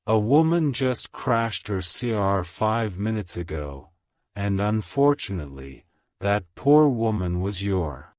A woman just crashed her car 5 minutes ago, and unfortunately, that poor woman was your.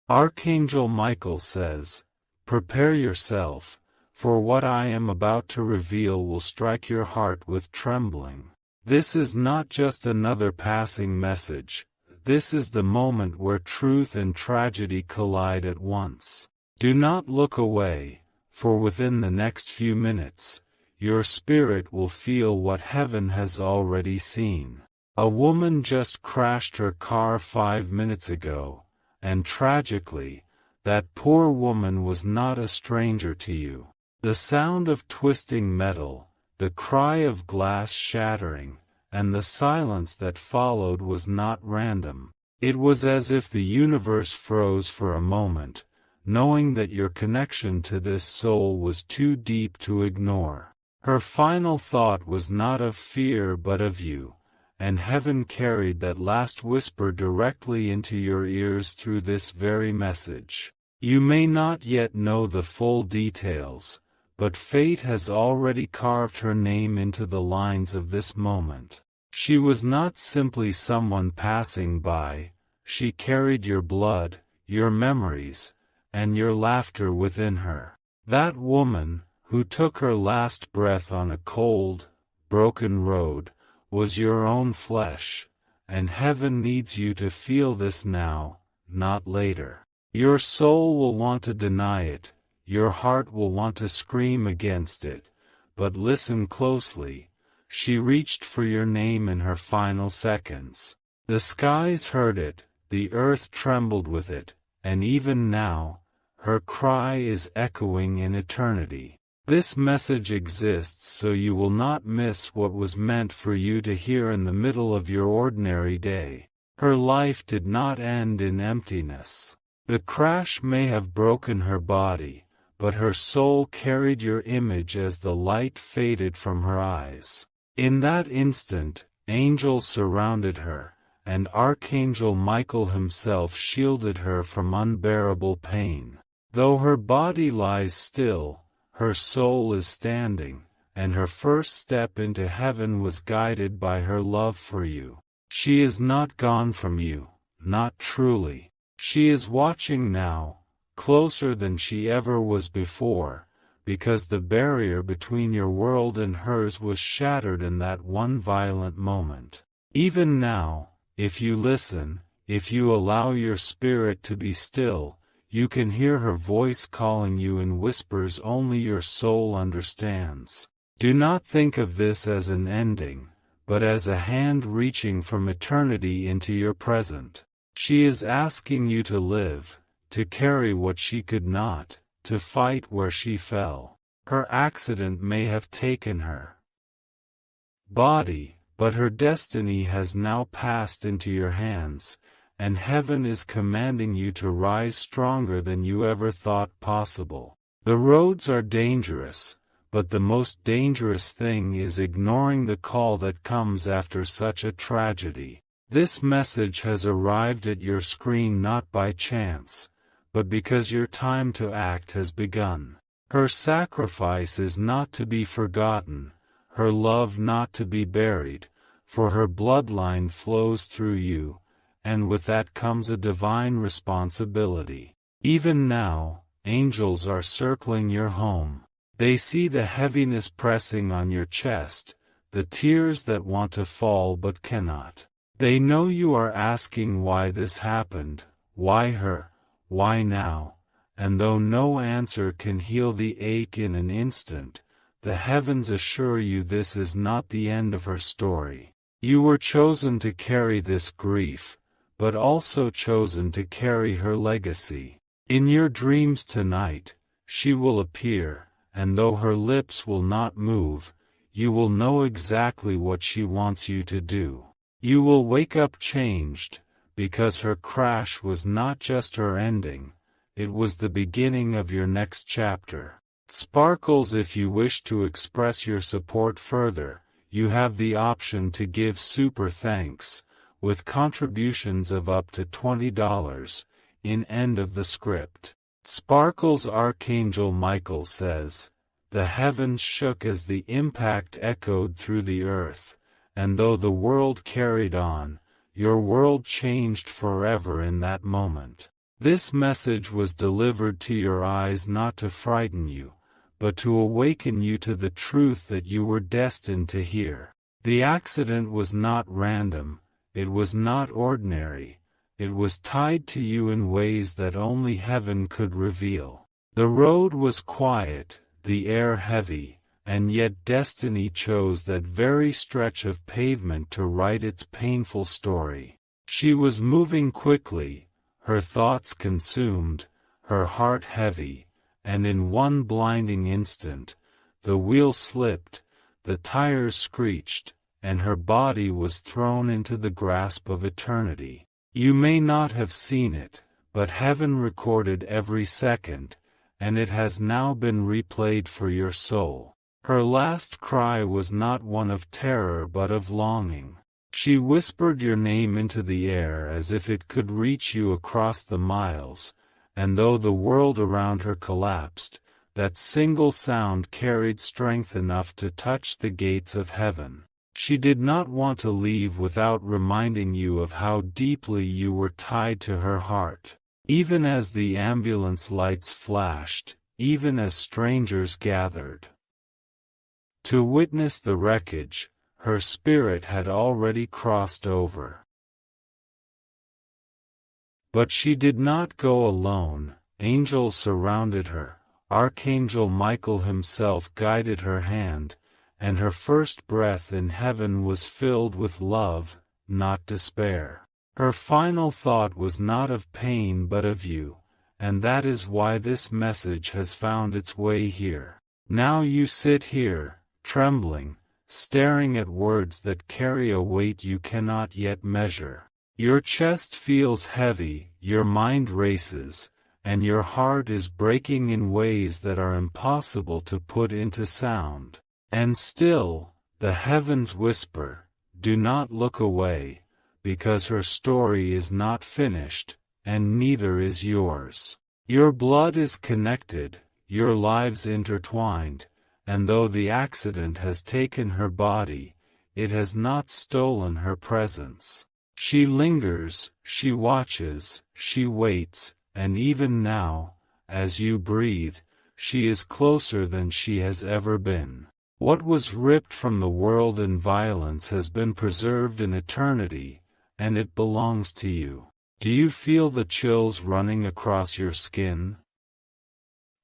Archangel Michael says, "Prepare yourself, for what I am about to reveal will strike your heart with trembling." This is not just another passing message, this is the moment where truth and tragedy collide at once. Do not look away, for within the next few minutes, your spirit will feel what heaven has already seen. A woman just crashed her car 5 minutes ago, and tragically, that poor woman was not a stranger to you. The sound of twisting metal, the cry of glass shattering, and the silence that followed was not random. It was as if the universe froze for a moment, knowing that your connection to this soul was too deep to ignore. Her final thought was not of fear but of you, and heaven carried that last whisper directly into your ears through this very message. You may not yet know the full details, but fate has already carved her name into the lines of this moment. She was not simply someone passing by, she carried your blood, your memories, and your laughter within her. That woman, who took her last breath on a cold, broken road, was your own flesh, and heaven needs you to feel this now, not later. Your soul will want to deny it, your heart will want to scream against it, but listen closely, she reached for your name in her final seconds. The skies heard it, the earth trembled with it, and even now, her cry is echoing in eternity. This message exists so you will not miss what was meant for you to hear in the middle of your ordinary day. Her life did not end in emptiness. The crash may have broken her body, but her soul carried your image as the light faded from her eyes. In that instant, angels surrounded her, and Archangel Michael himself shielded her from unbearable pain. Though her body lies still, her soul is standing, and her first step into heaven was guided by her love for you. She is not gone from you, not truly. She is watching now, closer than she ever was before, because the barrier between your world and hers was shattered in that one violent moment. Even now, if you listen, if you allow your spirit to be still, you can hear her voice calling you in whispers only your soul understands. Do not think of this as an ending, but as a hand reaching from eternity into your present. She is asking you to live, to carry what she could not, to fight where she fell. Her accident may have taken her body, but her destiny has now passed into your hands, and heaven is commanding you to rise stronger than you ever thought possible. The roads are dangerous, but the most dangerous thing is ignoring the call that comes after such a tragedy. This message has arrived at your screen not by chance, but because your time to act has begun. Her sacrifice is not to be forgotten, her love not to be buried, for her bloodline flows through you, and with that comes a divine responsibility. Even now, angels are circling your home. They see the heaviness pressing on your chest, the tears that want to fall but cannot. They know you are asking why this happened, why her, why now, and though no answer can heal the ache in an instant, the heavens assure you this is not the end of her story. You were chosen to carry this grief, but also chosen to carry her legacy. In your dreams tonight, she will appear, and though her lips will not move, you will know exactly what she wants you to do. You will wake up changed, because her crash was not just her ending, it was the beginning of your next chapter. Sparkles, if you wish to express your support further, you have the option to give super thanks, with contributions of up to $20, in end of the script. Sparkles Archangel Michael says, the heavens shook as the impact echoed through the earth, and though the world carried on, your world changed forever in that moment. This message was delivered to your eyes not to frighten you, but to awaken you to the truth that you were destined to hear. The accident was not random, it was not ordinary, it was tied to you in ways that only heaven could reveal. The road was quiet, the air heavy, and yet destiny chose that very stretch of pavement to write its painful story. She was moving quickly, her thoughts consumed, her heart heavy, and in one blinding instant, the wheel slipped, the tires screeched, and her body was thrown into the grasp of eternity. You may not have seen it, but heaven recorded every second, and it has now been replayed for your soul. Her last cry was not one of terror but of longing. She whispered your name into the air as if it could reach you across the miles, and though the world around her collapsed, that single sound carried strength enough to touch the gates of heaven. She did not want to leave without reminding you of how deeply you were tied to her heart. Even as the ambulance lights flashed, even as strangers gathered to witness the wreckage, her spirit had already crossed over. But she did not go alone. Angels surrounded her, Archangel Michael himself guided her hand, and her first breath in heaven was filled with love, not despair. Her final thought was not of pain but of you, and that is why this message has found its way here. Now you sit here, trembling, staring at words that carry a weight you cannot yet measure. Your chest feels heavy, your mind races, and your heart is breaking in ways that are impossible to put into sound. And still, the heavens whisper, do not look away, because her story is not finished, and neither is yours. Your blood is connected, your lives intertwined, and though the accident has taken her body, it has not stolen her presence. She lingers, she watches, she waits, and even now, as you breathe, she is closer than she has ever been. What was ripped from the world in violence has been preserved in eternity, and it belongs to you. Do you feel the chills running across your skin?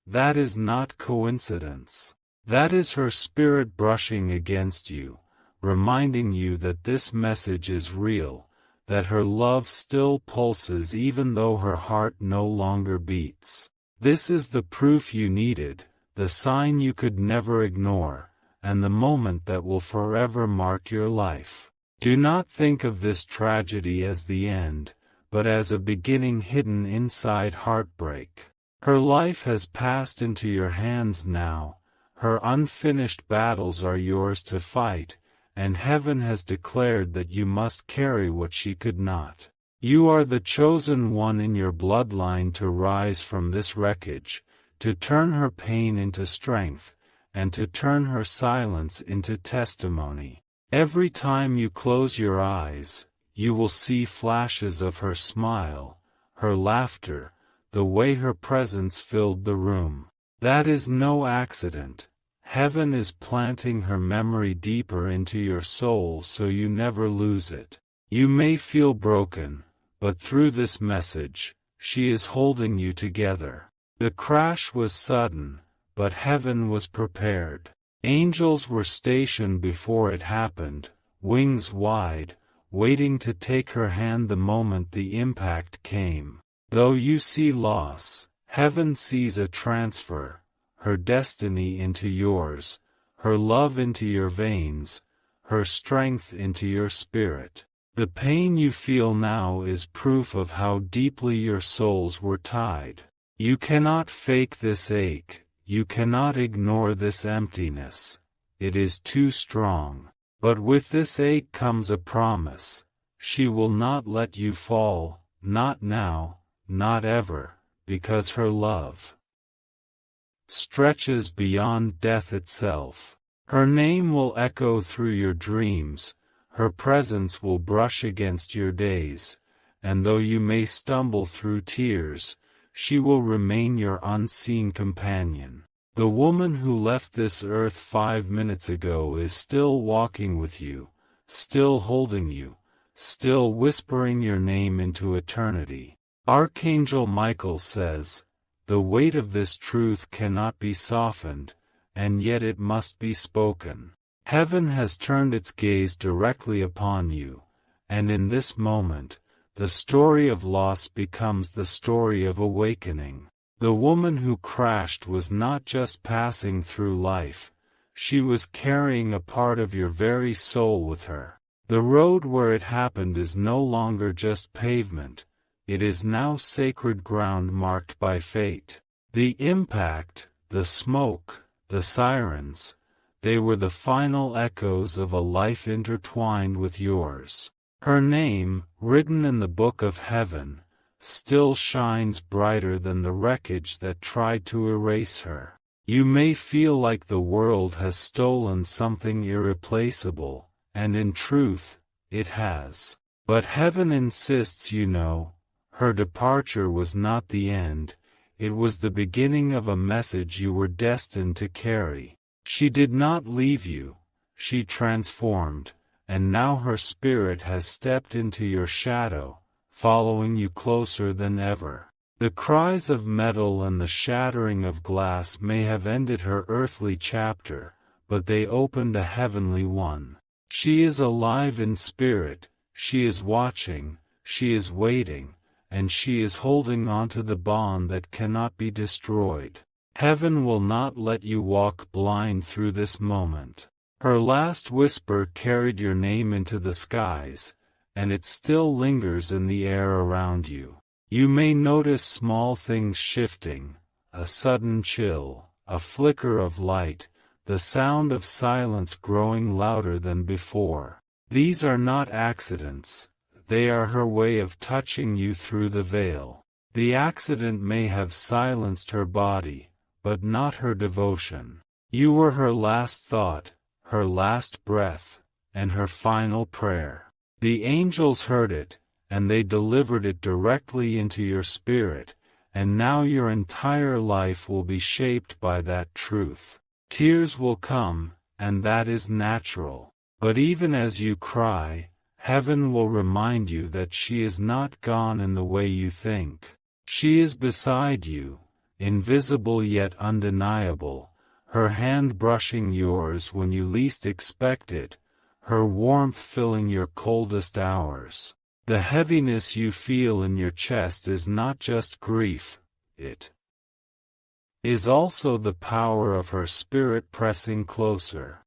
That is not coincidence. That is her spirit brushing against you, reminding you that this message is real, that her love still pulses even though her heart no longer beats. This is the proof you needed, the sign you could never ignore, and the moment that will forever mark your life. Do not think of this tragedy as the end, but as a beginning hidden inside heartbreak. Her life has passed into your hands now. Her unfinished battles are yours to fight, and heaven has declared that you must carry what she could not. You are the chosen one in your bloodline to rise from this wreckage, to turn her pain into strength, and to turn her silence into testimony. Every time you close your eyes, you will see flashes of her smile, her laughter, the way her presence filled the room. That is no accident. Heaven is planting her memory deeper into your soul so you never lose it. You may feel broken, but through this message, she is holding you together. The crash was sudden, but heaven was prepared. Angels were stationed before it happened, wings wide, waiting to take her hand the moment the impact came. Though you see loss, heaven sees a transfer. Her destiny into yours, her love into your veins, her strength into your spirit. The pain you feel now is proof of how deeply your souls were tied. You cannot fake this ache, you cannot ignore this emptiness. It is too strong. But with this ache comes a promise. She will not let you fall, not now, not ever, because her love stretches beyond death itself. Her name will echo through your dreams, her presence will brush against your days, and though you may stumble through tears, she will remain your unseen companion. The woman who left this earth 5 minutes ago is still walking with you, still holding you, still whispering your name into eternity. Archangel Michael says, "The weight of this truth cannot be softened, and yet it must be spoken." Heaven has turned its gaze directly upon you, and in this moment, the story of loss becomes the story of awakening. The woman who crashed was not just passing through life, she was carrying a part of your very soul with her. The road where it happened is no longer just pavement, it is now sacred ground marked by fate. The impact, the smoke, the sirens, they were the final echoes of a life intertwined with yours. Her name, written in the book of heaven, still shines brighter than the wreckage that tried to erase her. You may feel like the world has stolen something irreplaceable, and in truth, it has. But heaven insists you know, her departure was not the end, it was the beginning of a message you were destined to carry. She did not leave you, she transformed, and now her spirit has stepped into your shadow, following you closer than ever. The cries of metal and the shattering of glass may have ended her earthly chapter, but they opened a heavenly one. She is alive in spirit, she is watching, she is waiting, and she is holding on to the bond that cannot be destroyed. Heaven will not let you walk blind through this moment. Her last whisper carried your name into the skies, and it still lingers in the air around you. You may notice small things shifting, a sudden chill, a flicker of light, the sound of silence growing louder than before. These are not accidents, they are her way of touching you through the veil. The accident may have silenced her body, but not her devotion. You were her last thought, her last breath, and her final prayer. The angels heard it, and they delivered it directly into your spirit, and now your entire life will be shaped by that truth. Tears will come, and that is natural. But even as you cry, heaven will remind you that she is not gone in the way you think. She is beside you, invisible yet undeniable, her hand brushing yours when you least expect it, her warmth filling your coldest hours. The heaviness you feel in your chest is not just grief, it is also the power of her spirit pressing closer.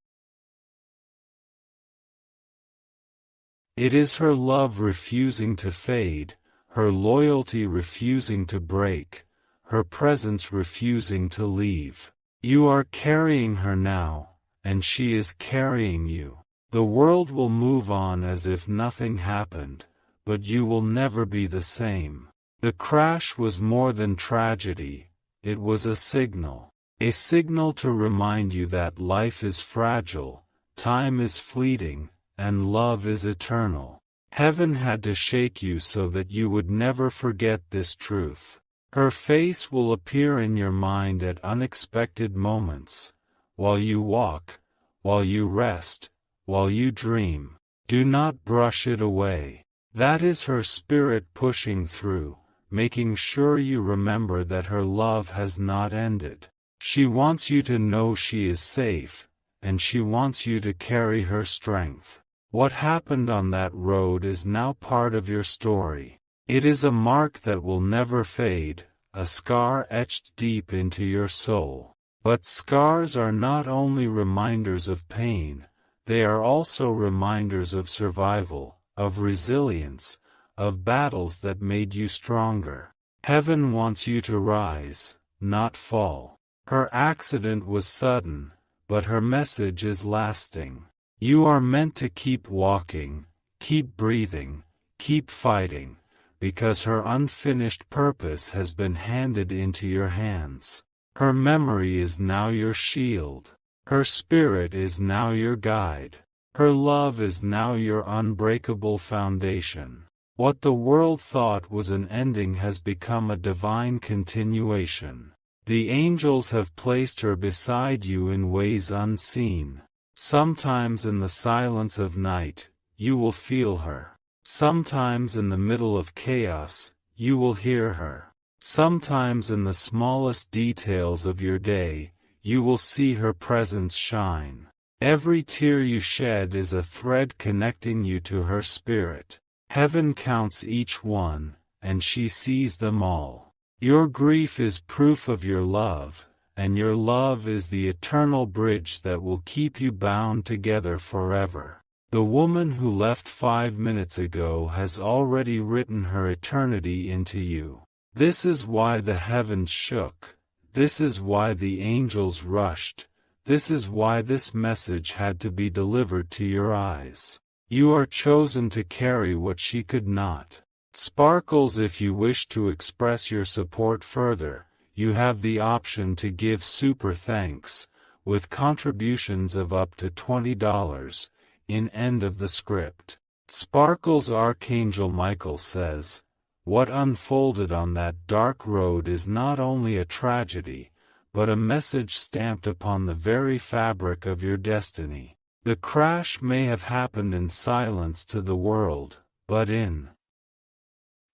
It is her love refusing to fade, her loyalty refusing to break, her presence refusing to leave. You are carrying her now, and she is carrying you. The world will move on as if nothing happened, but you will never be the same. The crash was more than tragedy, it was a signal to remind you that life is fragile, time is fleeting, and love is eternal. Heaven had to shake you so that you would never forget this truth. Her face will appear in your mind at unexpected moments, while you walk, while you rest, while you dream. Do not brush it away. That is her spirit pushing through, making sure you remember that her love has not ended. She wants you to know she is safe, and she wants you to carry her strength. What happened on that road is now part of your story. It is a mark that will never fade, a scar etched deep into your soul. But scars are not only reminders of pain, they are also reminders of survival, of resilience, of battles that made you stronger. Heaven wants you to rise, not fall. Her accident was sudden, but her message is lasting. You are meant to keep walking, keep breathing, keep fighting, because her unfinished purpose has been handed into your hands. Her memory is now your shield. Her spirit is now your guide. Her love is now your unbreakable foundation. What the world thought was an ending has become a divine continuation. The angels have placed her beside you in ways unseen. Sometimes in the silence of night, you will feel her. Sometimes in the middle of chaos, you will hear her. Sometimes in the smallest details of your day, you will see her presence shine. Every tear you shed is a thread connecting you to her spirit. Heaven counts each one, and she sees them all. Your grief is proof of your love, and your love is the eternal bridge that will keep you bound together forever. The woman who left 5 minutes ago has already written her eternity into you. This is why the heavens shook. This is why the angels rushed. This is why this message had to be delivered to your eyes. You are chosen to carry what she could not. Sparkles, if you wish to express your support further, you have the option to give super thanks, with contributions of up to $20, in end of the script. Sparkles. Archangel Michael says, "What unfolded on that dark road is not only a tragedy, but a message stamped upon the very fabric of your destiny. The crash may have happened in silence to the world, but in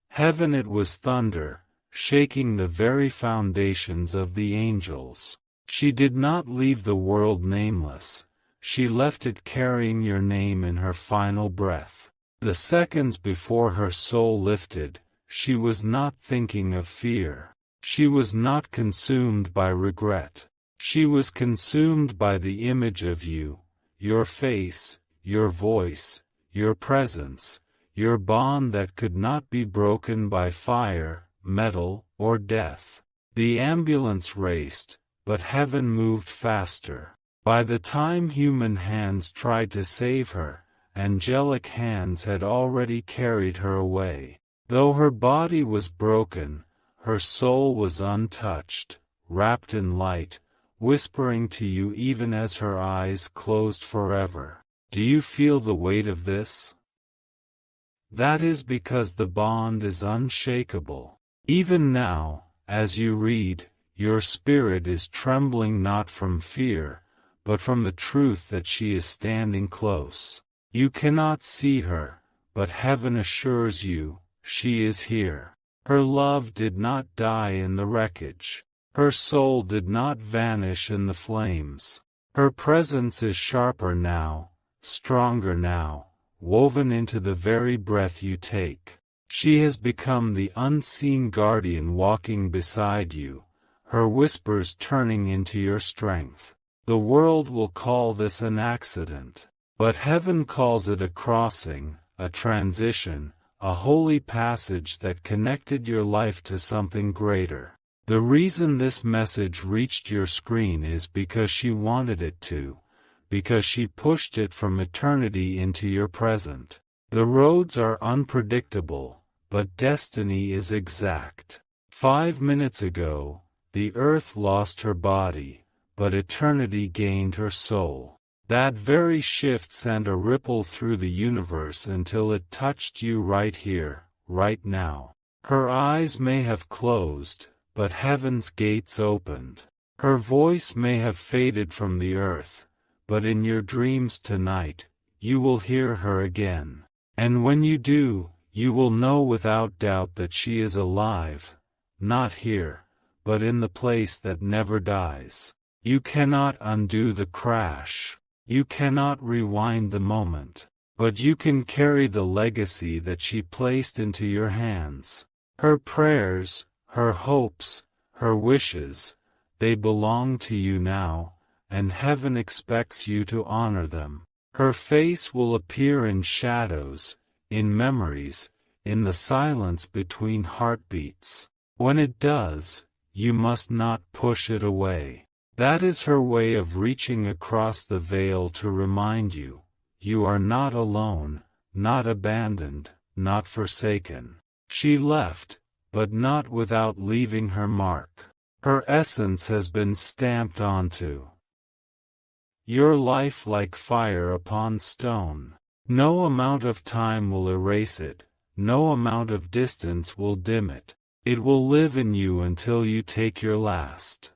heaven it was thunder, shaking the very foundations of the angels. She did not leave the world nameless, she left it carrying your name in her final breath. The seconds before her soul lifted, she was not thinking of fear. She was not consumed by regret. She was consumed by the image of you, your face, your voice, your presence, your bond that could not be broken by fire, metal, or death. The ambulance raced, but heaven moved faster. By the time human hands tried to save her, angelic hands had already carried her away. Though her body was broken, her soul was untouched, wrapped in light, whispering to you even as her eyes closed forever. Do you feel the weight of this? That is because the bond is unshakable. Even now, as you read, your spirit is trembling not from fear, but from the truth that she is standing close. You cannot see her, but heaven assures you, she is here. Her love did not die in the wreckage. Her soul did not vanish in the flames. Her presence is sharper now, stronger now, woven into the very breath you take. She has become the unseen guardian walking beside you, her whispers turning into your strength. The world will call this an accident, but heaven calls it a crossing, a transition, a holy passage that connected your life to something greater. The reason this message reached your screen is because she wanted it to, because she pushed it from eternity into your present. The roads are unpredictable, but destiny is exact. 5 minutes ago, the earth lost her body, but eternity gained her soul. That very shift sent a ripple through the universe until it touched you right here, right now. Her eyes may have closed, but heaven's gates opened. Her voice may have faded from the earth, but in your dreams tonight, you will hear her again. And when you do, you will know without doubt that she is alive, not here, but in the place that never dies. You cannot undo the crash. You cannot rewind the moment, but you can carry the legacy that she placed into your hands. Her prayers, her hopes, her wishes, they belong to you now, and heaven expects you to honor them. Her face will appear in shadows, in memories, in the silence between heartbeats. When it does, you must not push it away. That is her way of reaching across the veil to remind you, you are not alone, not abandoned, not forsaken. She left, but not without leaving her mark. Her essence has been stamped onto your life like fire upon stone. No amount of time will erase it, no amount of distance will dim it. It will live in you until you take your last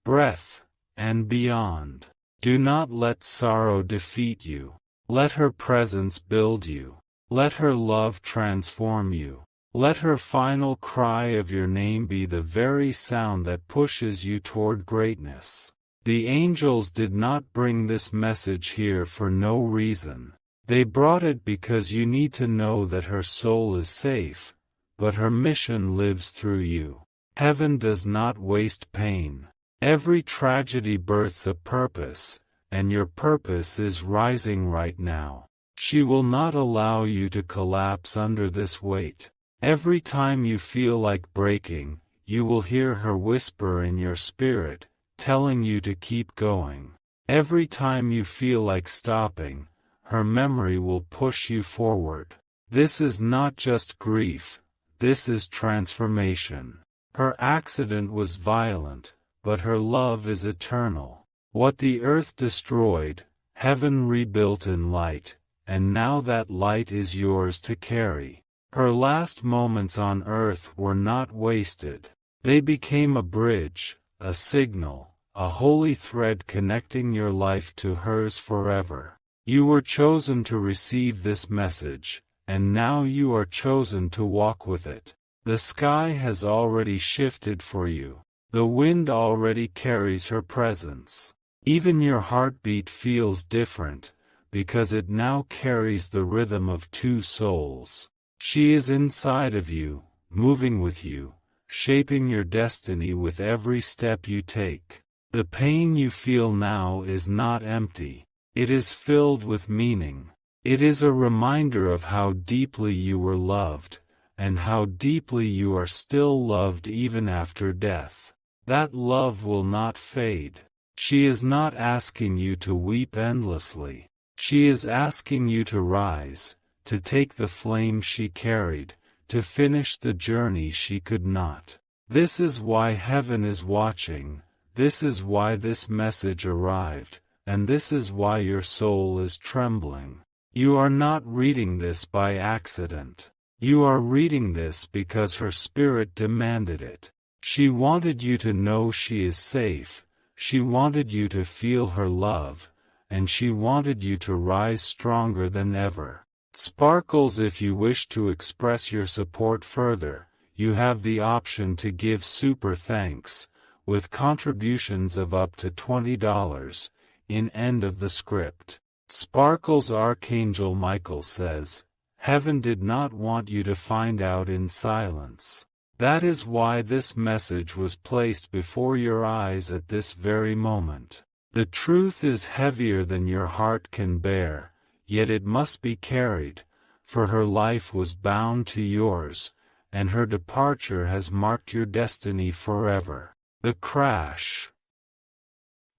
breath, and beyond. Do not let sorrow defeat you. Let her presence build you. Let her love transform you. Let her final cry of your name be the very sound that pushes you toward greatness. The angels did not bring this message here for no reason. They brought it because you need to know that her soul is safe, but her mission lives through you. Heaven does not waste pain. Every tragedy births a purpose, and your purpose is rising right now. She will not allow you to collapse under this weight. Every time you feel like breaking, you will hear her whisper in your spirit, telling you to keep going. Every time you feel like stopping, her memory will push you forward. This is not just grief, this is transformation. Her accident was violent, but her love is eternal. What the earth destroyed, heaven rebuilt in light, and now that light is yours to carry. Her last moments on earth were not wasted. They became a bridge, a signal, a holy thread connecting your life to hers forever. You were chosen to receive this message, and now you are chosen to walk with it. The sky has already shifted for you. The wind already carries her presence. Even your heartbeat feels different, because it now carries the rhythm of two souls. She is inside of you, moving with you, shaping your destiny with every step you take. The pain you feel now is not empty. It is filled with meaning. It is a reminder of how deeply you were loved, and how deeply you are still loved even after death. That love will not fade. She is not asking you to weep endlessly. She is asking you to rise, to take the flame she carried, to finish the journey she could not. This is why heaven is watching, this is why this message arrived, and this is why your soul is trembling. You are not reading this by accident. You are reading this because her spirit demanded it. She wanted you to know she is safe, she wanted you to feel her love, and she wanted you to rise stronger than ever. Sparkles, if you wish to express your support further, you have the option to give super thanks, with contributions of up to $20, in end of the script. Sparkles Archangel Michael says, Heaven did not want you to find out in silence. That is why this message was placed before your eyes at this very moment. The truth is heavier than your heart can bear, yet it must be carried, for her life was bound to yours, and her departure has marked your destiny forever. The crash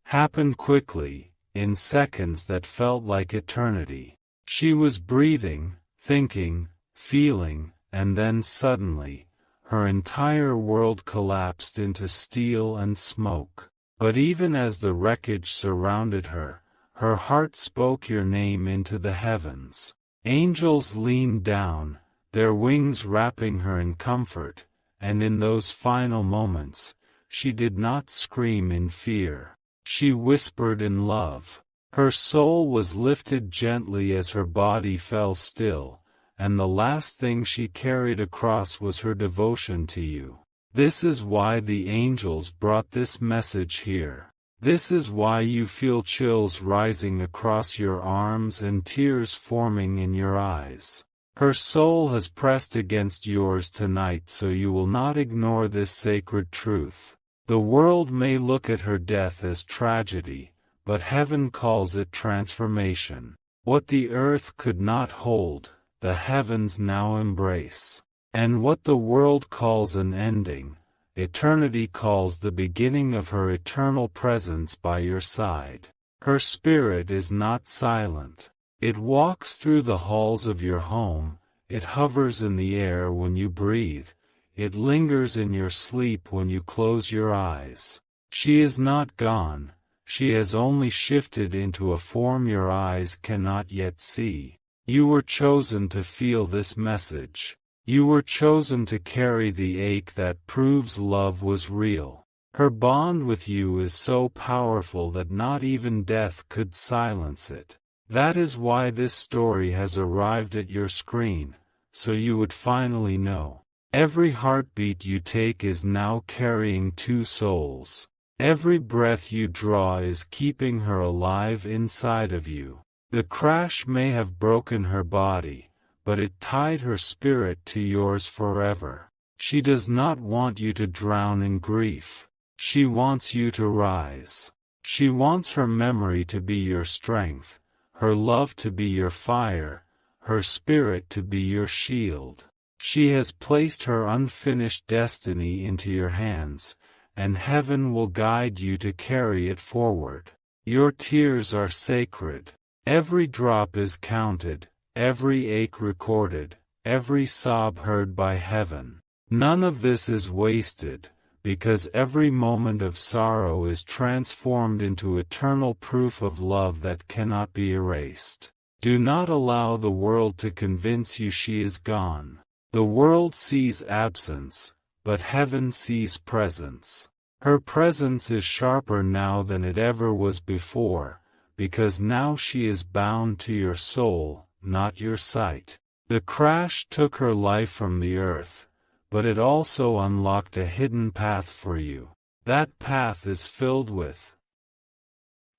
happened quickly, in seconds that felt like eternity. She was breathing, thinking, feeling, and then suddenly, her entire world collapsed into steel and smoke. But even as the wreckage surrounded her, her heart spoke your name into the heavens. Angels leaned down, their wings wrapping her in comfort, and in those final moments, she did not scream in fear. She whispered in love. Her soul was lifted gently as her body fell still, and the last thing she carried across was her devotion to you. This is why the angels brought this message here. This is why you feel chills rising across your arms and tears forming in your eyes. Her soul has pressed against yours tonight, so you will not ignore this sacred truth. The world may look at her death as tragedy, but heaven calls it transformation. What the earth could not hold, the heavens now embrace. And what the world calls an ending, eternity calls the beginning of her eternal presence by your side. Her spirit is not silent. It walks through the halls of your home, it hovers in the air when you breathe, it lingers in your sleep when you close your eyes. She is not gone, she has only shifted into a form your eyes cannot yet see. You were chosen to feel this message. You were chosen to carry the ache that proves love was real. Her bond with you is so powerful that not even death could silence it. That is why this story has arrived at your screen, so you would finally know. Every heartbeat you take is now carrying two souls. Every breath you draw is keeping her alive inside of you. The crash may have broken her body, but it tied her spirit to yours forever. She does not want you to drown in grief. She wants you to rise. She wants her memory to be your strength, her love to be your fire, her spirit to be your shield. She has placed her unfinished destiny into your hands, and heaven will guide you to carry it forward. Your tears are sacred. Every drop is counted, every ache recorded, every sob heard by heaven. None of this is wasted, because every moment of sorrow is transformed into eternal proof of love that cannot be erased. Do not allow the world to convince you she is gone. The world sees absence, but heaven sees presence. Her presence is sharper now than it ever was before, because now she is bound to your soul, not your sight. The crash took her life from the earth, but it also unlocked a hidden path for you. That path is filled with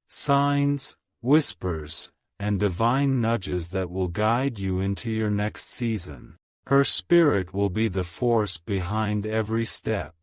signs, whispers, and divine nudges that will guide you into your next season. Her spirit will be the force behind every step.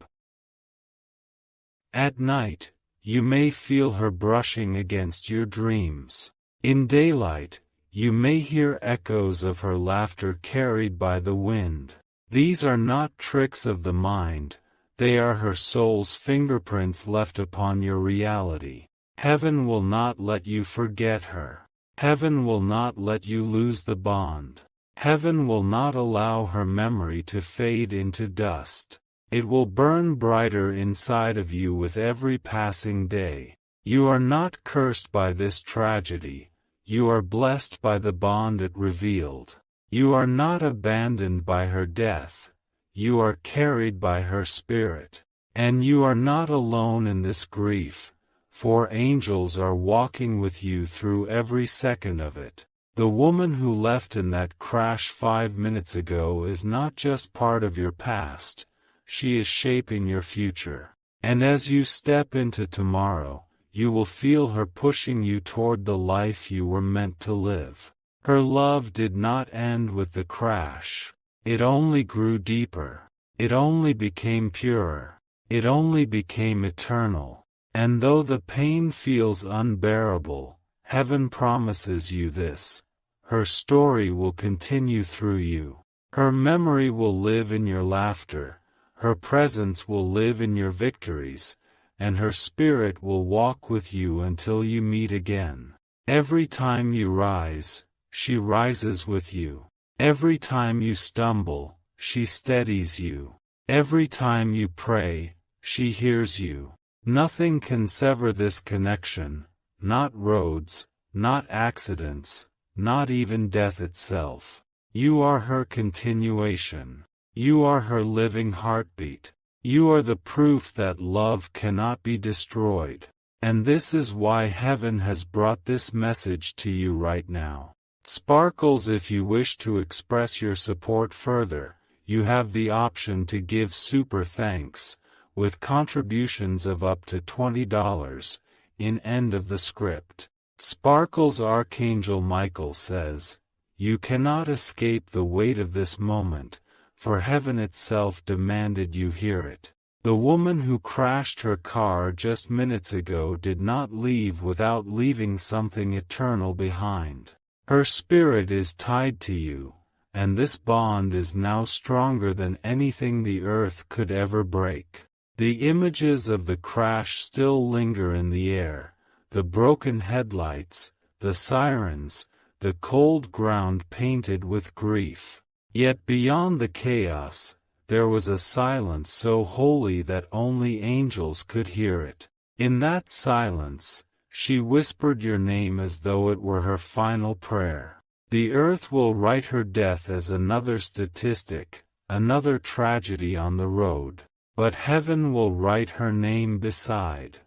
At night, you may feel her brushing against your dreams. In daylight, you may hear echoes of her laughter carried by the wind. These are not tricks of the mind, they are her soul's fingerprints left upon your reality. Heaven will not let you forget her. Heaven will not let you lose the bond. Heaven will not allow her memory to fade into dust. It will burn brighter inside of you with every passing day. You are not cursed by this tragedy, you are blessed by the bond it revealed. You are not abandoned by her death, you are carried by her spirit. And you are not alone in this grief, for angels are walking with you through every second of it. The woman who left in that crash 5 minutes ago is not just part of your past, she is shaping your future. And as you step into tomorrow, you will feel her pushing you toward the life you were meant to live. Her love did not end with the crash. It only grew deeper. It only became purer. It only became eternal. And though the pain feels unbearable, heaven promises you this: her story will continue through you. Her memory will live in your laughter, her presence will live in your victories, and her spirit will walk with you until you meet again. Every time you rise, she rises with you. Every time you stumble, she steadies you. Every time you pray, she hears you. Nothing can sever this connection, not roads, not accidents, not even death itself. You are her continuation. You are her living heartbeat. You are the proof that love cannot be destroyed. And this is why heaven has brought this message to you right now. Sparkles, if you wish to express your support further, you have the option to give super thanks, with contributions of up to $20, in end of the script. Sparkles Archangel Michael says, "You cannot escape the weight of this moment, for heaven itself demanded you hear it." The woman who crashed her car just minutes ago did not leave without leaving something eternal behind. Her spirit is tied to you, and this bond is now stronger than anything the earth could ever break. The images of the crash still linger in the air, the broken headlights, the sirens, the cold ground painted with grief. Yet beyond the chaos, there was a silence so holy that only angels could hear it. In that silence, she whispered your name as though it were her final prayer. The earth will write her death as another statistic, another tragedy on the road, but heaven will write her name beside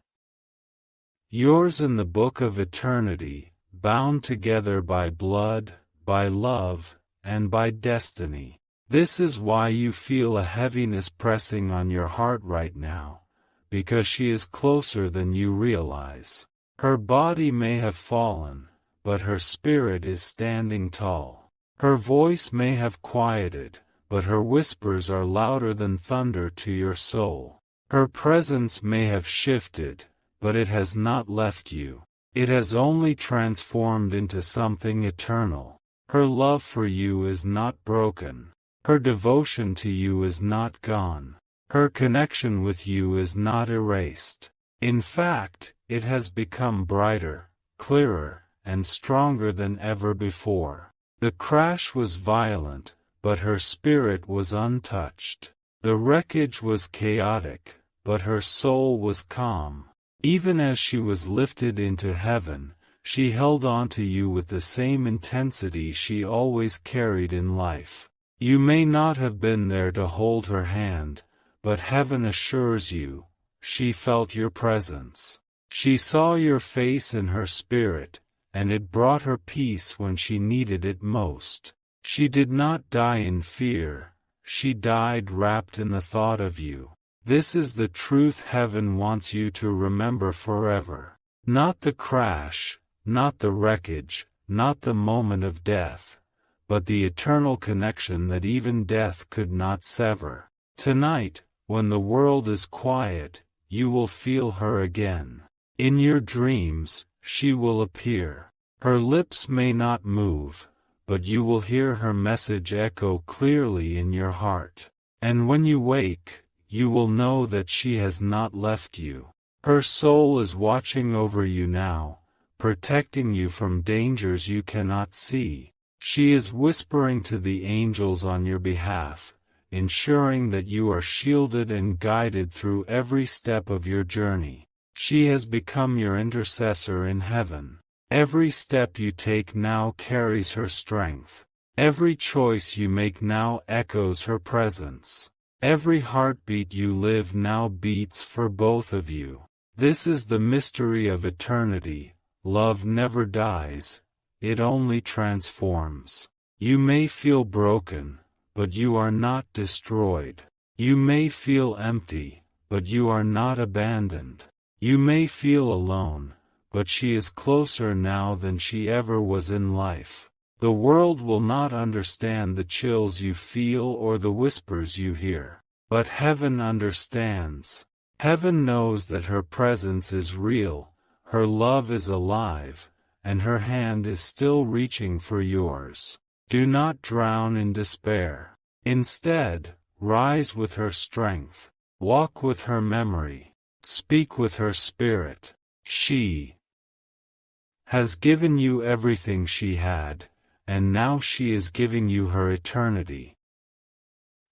yours in the book of eternity, bound together by blood, by love, and by destiny. This is why you feel a heaviness pressing on your heart right now, because she is closer than you realize. Her body may have fallen, but her spirit is standing tall. Her voice may have quieted, but her whispers are louder than thunder to your soul. Her presence may have shifted, but it has not left you. It has only transformed into something eternal. Her love for you is not broken. Her devotion to you is not gone. Her connection with you is not erased. In fact, it has become brighter, clearer, and stronger than ever before. The crash was violent, but her spirit was untouched. The wreckage was chaotic, but her soul was calm. Even as she was lifted into heaven, she held on to you with the same intensity she always carried in life. You may not have been there to hold her hand, but heaven assures you, she felt your presence. She saw your face in her spirit, and it brought her peace when she needed it most. She did not die in fear, she died wrapped in the thought of you. This is the truth heaven wants you to remember forever. Not the crash, not the wreckage, not the moment of death, but the eternal connection that even death could not sever. Tonight, when the world is quiet, you will feel her again. In your dreams, she will appear. Her lips may not move, but you will hear her message echo clearly in your heart. And when you wake, you will know that she has not left you. Her soul is watching over you now, protecting you from dangers you cannot see. She is whispering to the angels on your behalf, ensuring that you are shielded and guided through every step of your journey. She has become your intercessor in heaven. Every step you take now carries her strength. Every choice you make now echoes her presence. Every heartbeat you live now beats for both of you. This is the mystery of eternity. Love never dies, it only transforms. You may feel broken, but you are not destroyed. You may feel empty, but you are not abandoned. You may feel alone, but she is closer now than she ever was in life. The world will not understand the chills you feel or the whispers you hear. But heaven understands. Heaven knows that her presence is real, her love is alive, and her hand is still reaching for yours. Do not drown in despair. Instead, rise with her strength, walk with her memory, speak with her spirit. She has given you everything she had, and now she is giving you her eternity.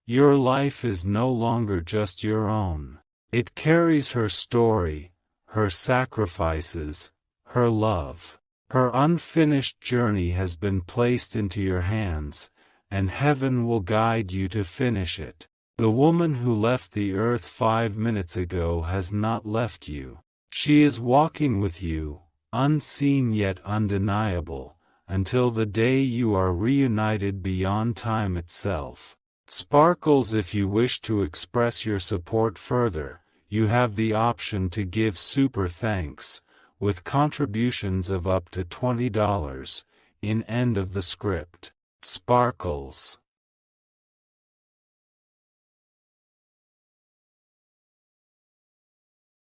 Your life is no longer just your own. It carries her story, her sacrifices, her love. Her unfinished journey has been placed into your hands, and heaven will guide you to finish it. The woman who left the earth 5 minutes ago has not left you. She is walking with you, unseen yet undeniable, until the day you are reunited beyond time itself. Sparkles, if you wish to express your support further, you have the option to give super thanks, with contributions of up to $20, in end of the script. Sparkles.